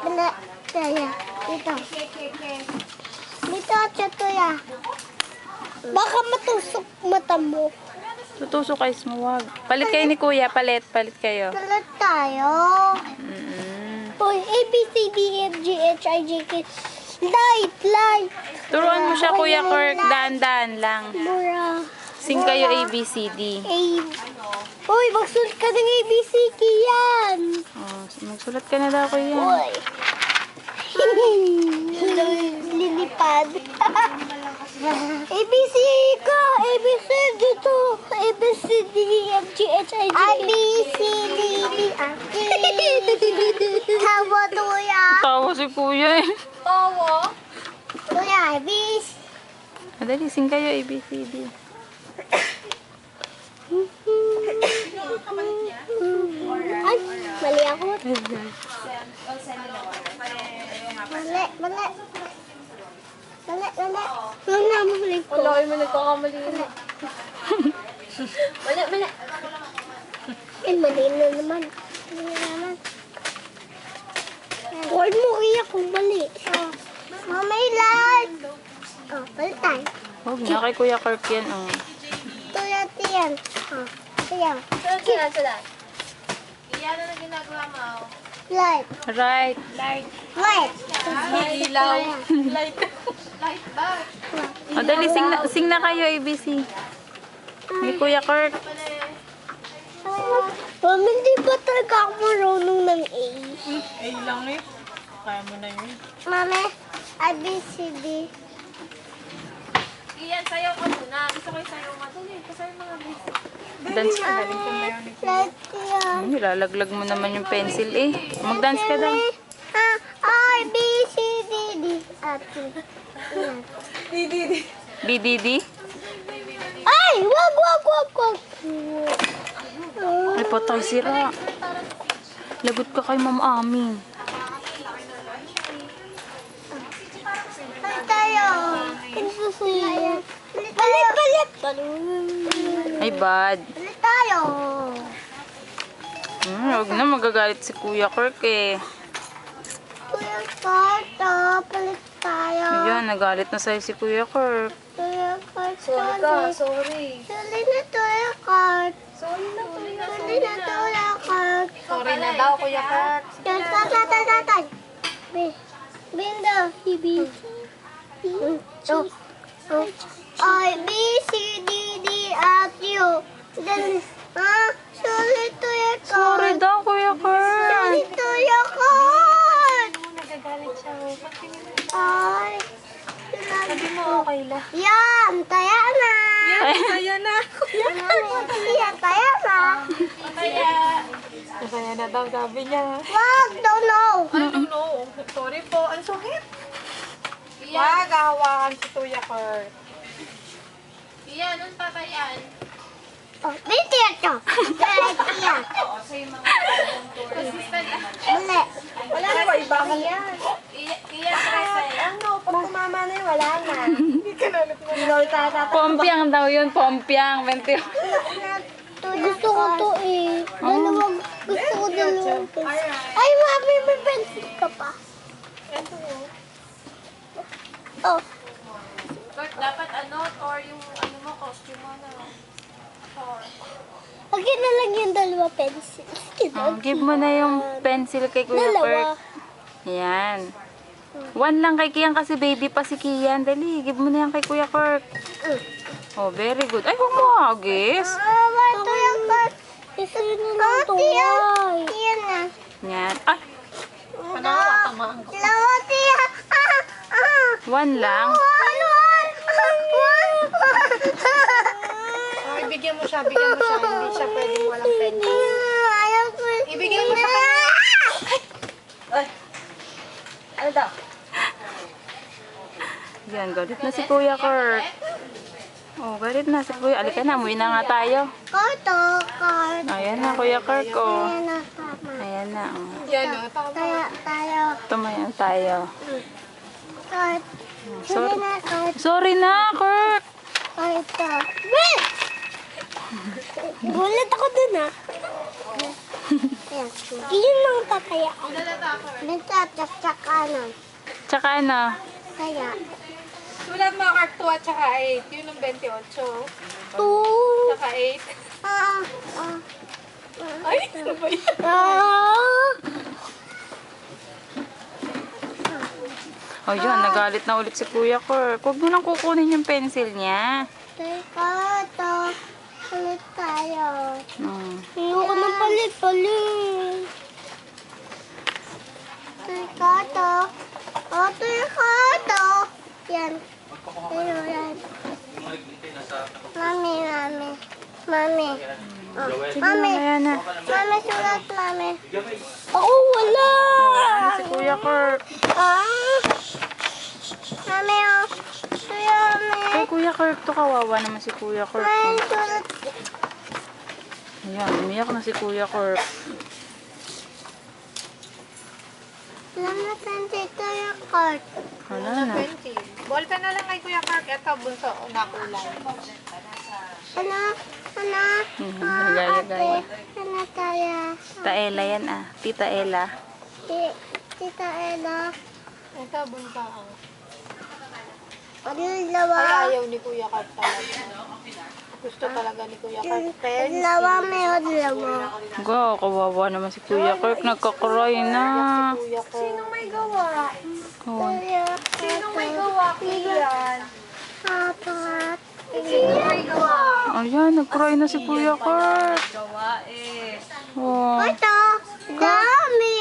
Bala. Kaya. Dito. Dito, Chatoya. Baka matusok mata mo. Tutusok guys mo, wag. Palit kayo ni kuya, palit kayo. Kalat tayo. Uy, A, B, C, D, E, F, G, H, I, J, K. Light. Turuan mo siya kuya Kirk, daan lang. Mura. Sing kayo A, B, C, D. A. Uy, magsulat ka ng A, B, C, Kian. Oh, magsulat ka na daw kuya. Uy. Lilipad. A, B, C ka. A, B, C dito. A, B, C, D, E, F, G, H, I, J, K. A, B, C, D, E, F, G. Tawa, tuya. Tawa si kuya eh. Tawa. Tuya, A, B, C. Madali, sing kayo A, B, C, D. Ay, mali ako. Mali. Huwag na mali ko. Wala kayo mo nagkakamali na. Mali. Ay, mali na naman. Huwag mo kaya kung mali. Mamay lang. Oh, palitan. Huwag na kay kuya Kirk yan, oh. Tuyat yan. Oh, kaya. Sila. Iyan na ginagawa mo. Light. Right. Light. Ilaw. Light ba? Madali, sing na kayo A, B, C. Ni kuya Kirk. Mami, hindi ba talaga ako marunong ng A? Ay lang eh. Kaya mo na yun. Mami, A, B, C, D. Iyan, sayaw ka muna. Gusto ko yung sayaw madali. Kasi yung mga basic. Dance ka. Light yan. Nilalaglag mo naman yung pencil eh. Mag-dance ka daw. A, B, C, D, D. At B, D, D. ay, wag. Ay, patay sira. Lagot ka kay Ma'am Amin. Balik tayo. Balik. Ay, bad. Balik tayo. Huwag na, magagalit si Kuya Kirk eh. Kuya Karto, balik tayo. Ayan, nagalit na sa'yo si Kuya Kirk. Kuya Karto, Sorry ka, sorry. Sorry na Kuya Kart. Sorry na. Sorry na Kuya Kart. Sorry na daw, Kuya Kat. Tatay. Binda. B, I, B, C, D, D, F, U. Then, sorry Kuya Kart. Sorry daw, Kuya Sorry Kirk. Kuya Kart. Nagagalit siya. Ay. Sabi mo, okay lang. Yan, taya na. Kaya na. Yan, taya na. Kaya na daw, sabi niya. Wag, don't know. No. Sorry po. Ang sakit. Wag, hawakan si Kuya Kurt. Iyan, anong tatayan? Oh, binti ito. Yan. Mali. Wala na ba iba? Iyan, ano, pag kumama na yun, wala na. Hindi ka na nagmamahal. Pompiang daw yun, pompiang. 21. Gusto ko to eh. Dalawang, gusto ko dalawang pencil. Ay, mami, may pencil ka pa. Oh, Kurt, dapat ano, or yung ano mo, costume mo na. Or, okay na lang yung dalawa pencil. Give mo na yung pencil kay Kuya Kirk. Dalawa. Yan. 1 lang kay Kian kasi baby pa si Kian. Dali, give mo na yan kay Kuya Kirk. Oh, very good. Ay, huwag mo agis. Ito yung card. Isa yun na lang to. Yan na. Yan. Ay, Dalawa tiya. 1 lang. oh, ibigyan mo siya. Hindi siya pwedeng walang pencil. Ibigyan mo sa kanya. Ay! Ano daw? Yan, galit na si Kuya Kirk. Oh, galit na si Kuya. Alika na, umuwi na nga tayo. Card. Ayan na, Kuya Kirk, oh. Ayan na, tama. Ayan na, oh. Yan o. Tayo. Tumayan tayo. Card. Sorry. Na, card. Sorry na, Kirk. Ito. Wait! Gulat ako dun ah. Ayan. Yun ang papayaan. Nagtatsak kanan. Tsaka ano? Kaya. Sulat mo, Mark 2 at saka 8. Yun ang 28. 2. Saka 8. Ay, ano ba yan? Oh, yun. Nagalit na ulit si Kuya Kirk. Huwag mo nang kukunin yung pencil niya. Teka, ito. Ulit tayo. Hmm. Ayoko na palit. Teka, ito. O, teka, ito. Yan. Ayun, yan. Mami. Oh, Sige Mami. na, ayan na. Mami, sulat, Mami. Ako, wala. Ayan si Kuya Kirk. Mami, oh. Mami. Kay Kuya Kirk to, kawawa naman si Kuya Kirk. Mami, sulat. Ayan, umiyak na si Kuya Kirk. Lamatan dito yung card. Wala na. 20. Ballpen na lang kay Kuya Mark. Ito, bunso, na kulay. Ano? Nagaya-gaya. Ano tayo? Tita Ella yan ah. Tita Ella. Tita Ella. Ito, bunso. Ano Ay, lawa? ayaw ni Kuya Mark talaga. Gusto talaga ni Kuya Mark. Pencil. Lawa, may lawa. Go, kawawa naman si Kuya Kirk. Nagkakry na. Kuya ko. Sino may gawa? Oh. Sino may gawa, Kian? Apat. Sino may gawa? Ayan, nag-cry na si Kuya Kirk. Gawa eh. Oh. Ito. Dami.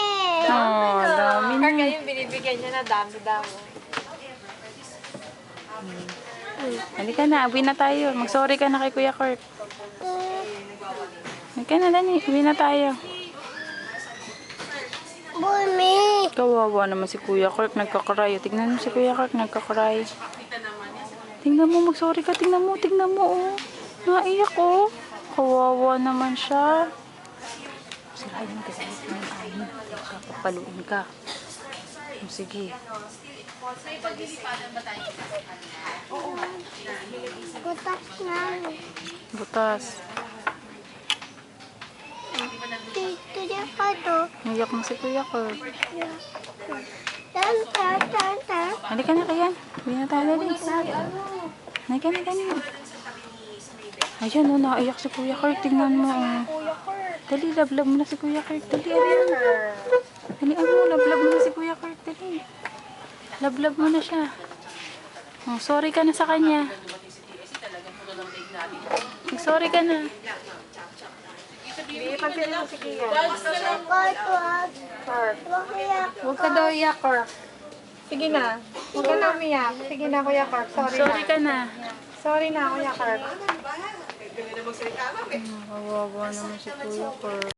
Oh, dami Mark, na. ngayon binibigyan niya na dami-dami. Halika na, uwi na tayo. Mag-sorry ka na kay Kuya Kirk. Halika na, Dani. Uwi na tayo. Bumi. Kawawa naman si Kuya Kirk. Nagkakry. Tignan mo si Kuya Kirk. Nagkakry. Tingnan mo, mag-sorry ka. Tingnan mo, oh. Naiyak, oh. Kawawa naman siya. Sirahin mo kasi yung ahin. Papaluin ka. Sige. Butas na. Butas. Dito yung kato. Naiyak na si Kuya Kirk. Tan. Halika na kayan. Uwi na tayo, Dali. Halika na, Dani. Ayan, oh, naiyak si Kuya Kirk. Tingnan mo, oh. Dali, lablab mo na si Kuya Kirk. Dali, Dali, lablab mo na si Kuya Kirk. Dali. Lablab mo na siya. Oh, sorry ka na sa kanya. Sorry ka na. Hindi, pagpili mo si Kian. Huwag ka daw iyak, Kirk. Sige na. Huwag ka na umiyak. Sige na, Kuya Kirk. Sorry Sorry na. ka na. Sorry na, Kuya Kirk. Kawawa naman si Kuya Kirk.